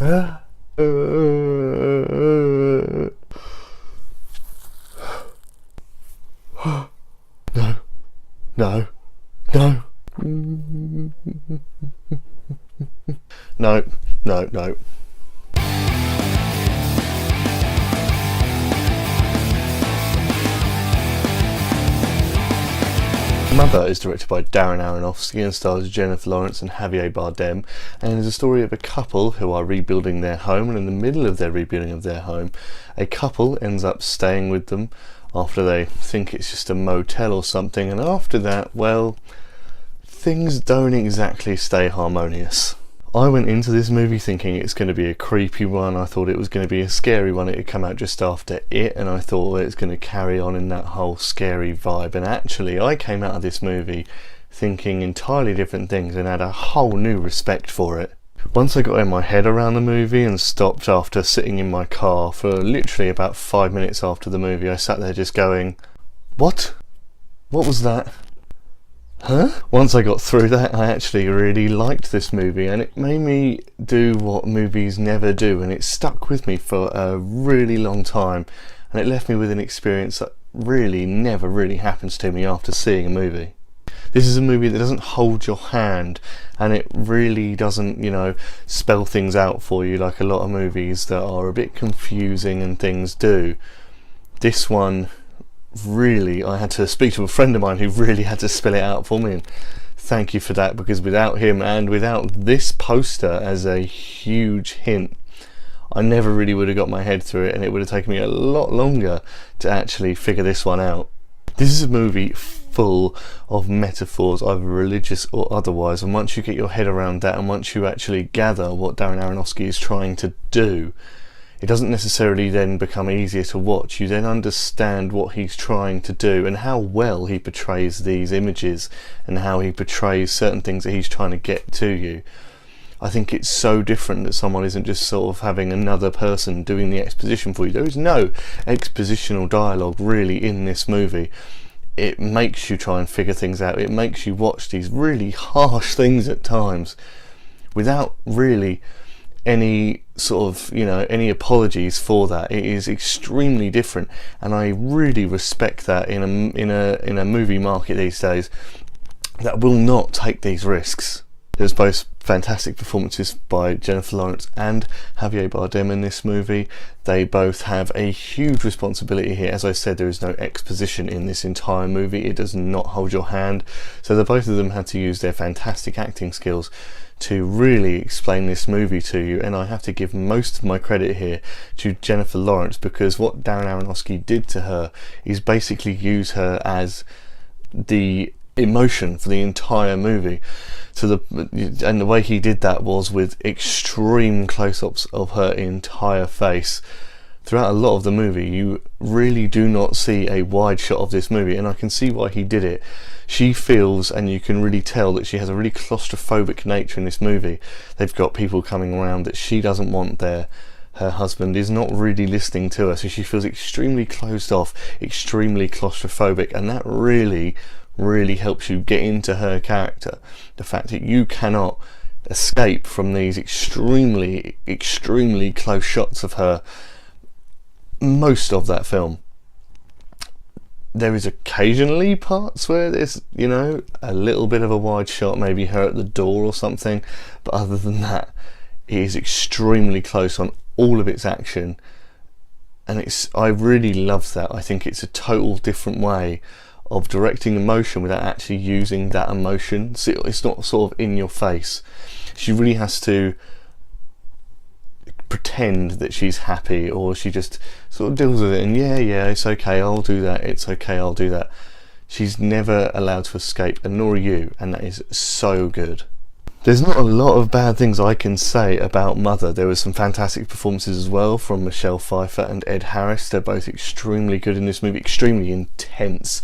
No, no, no. No, no, no. Mother is directed by Darren Aronofsky and stars Jennifer Lawrence and Javier Bardem, and is a story of a couple who are rebuilding their home, and in the middle of their rebuilding of their home, a couple ends up staying with them after they think it's just a motel or something, and after that, well, things don't exactly stay harmonious. I went into this movie thinking it's going to be a creepy one. I thought it was going to be a scary one. It had come out just after It, and I thought it's going to carry on in that whole scary vibe. And actually, I came out of this movie thinking entirely different things and had a whole new respect for it. Once I got in my head around the movie and stopped after sitting in my car for literally about 5 minutes after the movie, I sat there just going, what? What was that? Huh? Once I got through that, I actually really liked this movie, and it made me do what movies never do, and it stuck with me for a really long time, and it left me with an experience that really never really happens to me after seeing a movie. This is a movie that doesn't hold your hand, and it really doesn't, spell things out for you like a lot of movies that are a bit confusing and things do. This one, really, I had to speak to a friend of mine who really had to spell it out for me, and thank you for that, because without him and without this poster as a huge hint, I never really would have got my head through it, and it would have taken me a lot longer to actually figure this one out. This is a movie full of metaphors, either religious or otherwise, and once you get your head around that, and once you actually gather what Darren Aronofsky is trying to do, it doesn't necessarily then become easier to watch. You then understand what he's trying to do and how well he portrays these images and how he portrays certain things that he's trying to get to you. I think it's so different that someone isn't just sort of having another person doing the exposition for you. There is no expositional dialogue really in this movie. It makes you try and figure things out. It makes you watch these really harsh things at times without really any sort of any apologies for that. It is extremely different, and I really respect that in a movie market these days that will not take these risks. There's both fantastic performances by Jennifer Lawrence and Javier Bardem in this movie. They both have a huge responsibility here. As I said, there is no exposition in this entire movie. It does not hold your hand, so the both of them had to use their fantastic acting skills to really explain this movie to you, and I have to give most of my credit here to Jennifer Lawrence, because what Darren Aronofsky did to her is basically use her as the emotion for the entire movie. And the way he did that was with extreme close-ups of her entire face. Throughout a lot of the movie, you really do not see a wide shot of this movie, and I can see why he did it. She feels, and you can really tell, that she has a really claustrophobic nature in this movie. They've got people coming around that she doesn't want there. Her husband is not really listening to her, so she feels extremely closed off, extremely claustrophobic, and that really helps you get into her character. The fact that you cannot escape from these extremely close shots of her most of that film. There is occasionally parts where there's a little bit of a wide shot, maybe her at the door or something, but other than that, it is extremely close on all of its action, and I really love that. I think it's a total different way of directing emotion without actually using that emotion. So it's not sort of in your face. She really has to pretend that she's happy, or she just sort of deals with it and yeah, it's okay, I'll do that, it's okay, I'll do that. She's never allowed to escape, and nor are you, and that is so good. There's not a lot of bad things I can say about Mother. There were some fantastic performances as well from Michelle Pfeiffer and Ed Harris. They're both extremely good in this movie, extremely intense.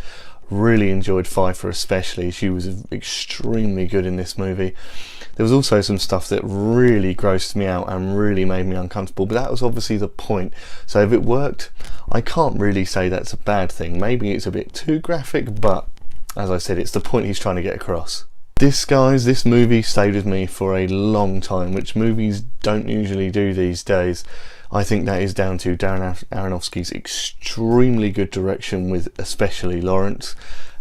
Really enjoyed Pfeiffer especially. She was extremely good in this movie. There was also some stuff that really grossed me out and really made me uncomfortable, but that was obviously the point. So if it worked, I can't really say that's a bad thing. Maybe it's a bit too graphic, but as I said, it's the point he's trying to get across. This movie stayed with me for a long time, which movies don't usually do these days. I think that is down to Darren Aronofsky's extremely good direction with especially Lawrence,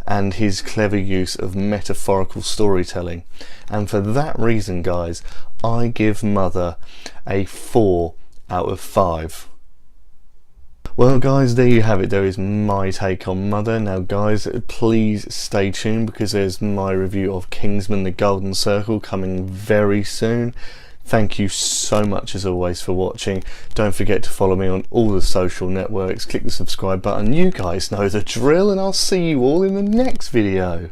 and his clever use of metaphorical storytelling. And for that reason, guys, I give Mother a 4 out of 5. Well guys, there you have it. There is my take on Mother. Now guys, please stay tuned because there's my review of Kingsman: The Golden Circle coming very soon. Thank you so much as always for watching. Don't forget to follow me on all the social networks. Click the subscribe button. You guys know the drill, and I'll see you all in the next video.